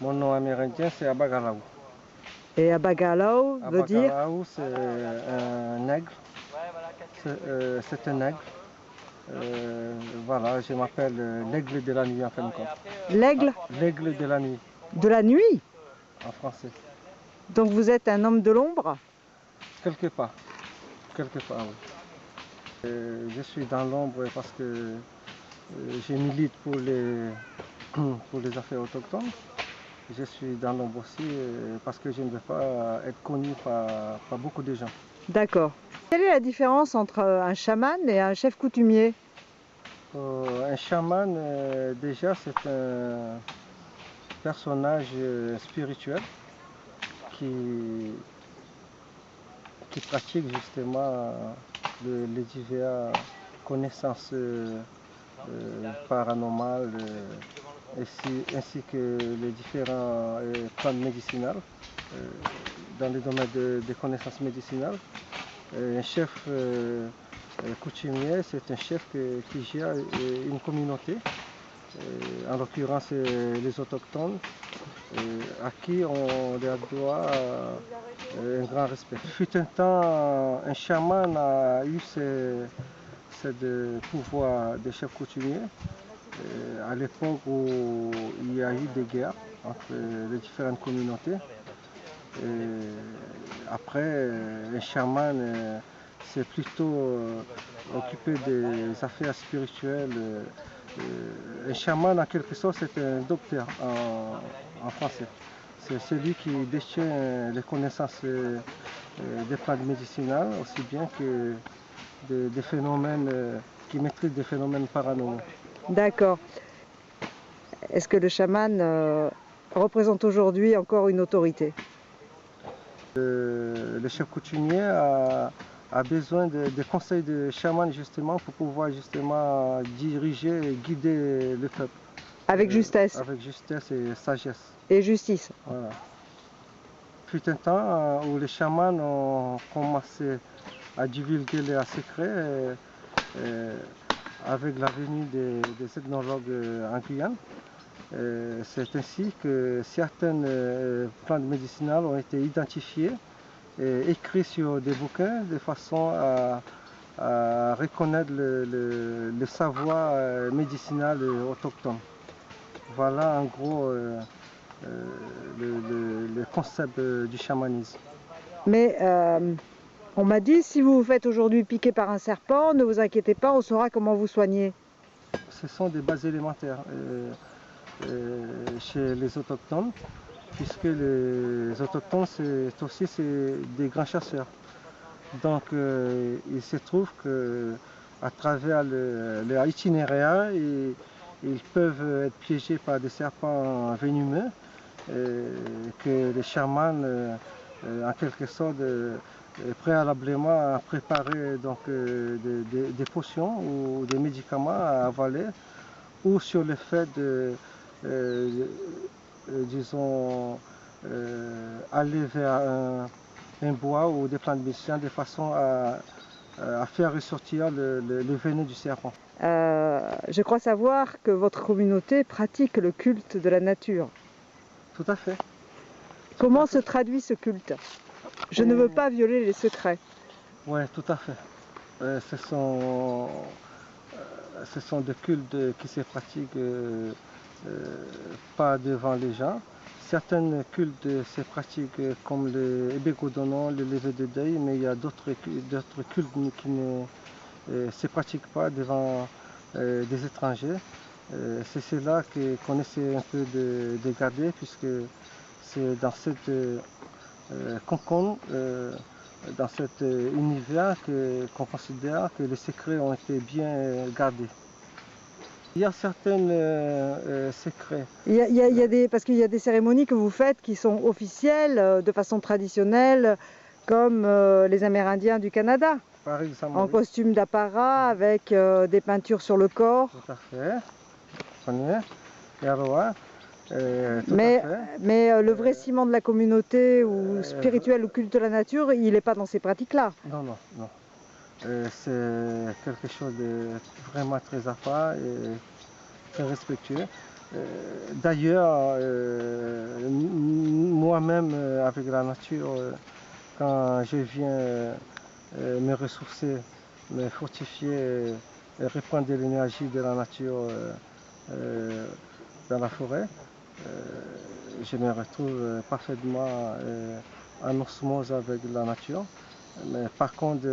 Mon nom amérindien, c'est Abagalaou. Et Abagalaou veut dire? Abagalaou, c'est un aigle. C'est un aigle. Voilà, je m'appelle l'aigle de la nuit en fin de compte. L'aigle? L'aigle de la nuit. De la nuit? En français. Donc vous êtes un homme de l'ombre? Quelque part, oui. Je suis dans l'ombre parce que je milite pour les affaires autochtones. Je suis dans l'ombre aussi parce que je ne veux pas être connu par beaucoup de gens. D'accord. Quelle est la différence entre un chaman et un chef coutumier? Un chaman, déjà, c'est un personnage spirituel qui pratique justement les diverses connaissances paranormales ainsi que les différents plantes médicinales dans le domaine des connaissances médicinales. Un chef coutumier, c'est un chef qui gère une communauté, en l'occurrence les autochtones, à qui on leur doit un grand respect. Il fut un temps, un chaman a eu ce pouvoir de chef coutumier à l'époque où il y a eu des guerres entre les différentes communautés. Après, un chaman s'est plutôt occupé des affaires spirituelles. Un chaman, en quelque sorte, c'est un docteur en français. C'est celui qui détient les connaissances des plantes médicinales, aussi bien que des phénomènes, qui maîtrise des phénomènes paranormaux. D'accord. Est-ce que le chaman représente aujourd'hui encore une autorité? Le chef coutumier a besoin des conseils de chaman justement pour pouvoir justement diriger et guider le peuple. Avec justesse? Avec justesse et sagesse. Et justice? Voilà. Il fut un temps où les chamans ont commencé à divulguer leurs secrets avec la venue des ethnologues en Guyane. C'est ainsi que certaines plantes médicinales ont été identifiées et écrites sur des bouquins de façon à reconnaître le savoir médicinal autochtone. Voilà en gros le concept du chamanisme. Mais on m'a dit, si vous vous faites aujourd'hui piquer par un serpent, ne vous inquiétez pas, on saura comment vous soigner. Ce sont des bases élémentaires chez les autochtones, puisque les autochtones c'est aussi des grands chasseurs. Donc il se trouve qu'à travers leur itinéraire, ils peuvent être piégés par des serpents venimeux que les chamans, en quelque sorte, préalablement préparé donc, des potions ou des médicaments à avaler, ou sur le fait de, disons, aller vers un bois ou des plantes médicinales de façon à faire ressortir le venin du serpent. Je crois savoir que votre communauté pratique le culte de la nature. Tout à fait. Comment se traduit ce culte? Je ne veux pas violer les secrets. Oui, tout à fait. Ce sont des cultes qui se pratiquent pas devant les gens. Certains cultes se pratiquent comme le Ebégodonon, le lever de deuil, mais il y a d'autres cultes qui ne se pratiquent pas devant des étrangers. C'est cela qu'on essaie un peu de garder, puisque c'est dans cette cocon, dans cet univers qu'on considère que les secrets ont été bien gardés. Il y a certains secrets. Parce qu'il y a des cérémonies que vous faites qui sont officielles, de façon traditionnelle, comme les Amérindiens du Canada. Par exemple, en costume d'apparat, avec des peintures sur le corps. Tout à fait. Mais le vrai ciment de la communauté, ou spirituel, ou culte de la nature, il n'est pas dans ces pratiques-là. Non, non, non. C'est quelque chose de vraiment très à part et très respectueux. D'ailleurs, moi-même, avec la nature, quand je viens me ressourcer, me fortifier et reprendre de l'énergie de la nature dans la forêt, je me retrouve parfaitement en osmose avec la nature. Mais par contre,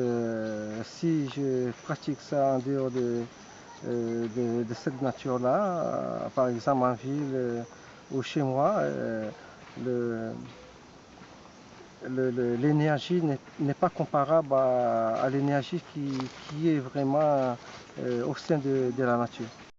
si je pratique ça en dehors de cette nature-là, par exemple en ville ou chez moi, l'énergie n'est pas comparable à l'énergie qui est vraiment au sein de la nature.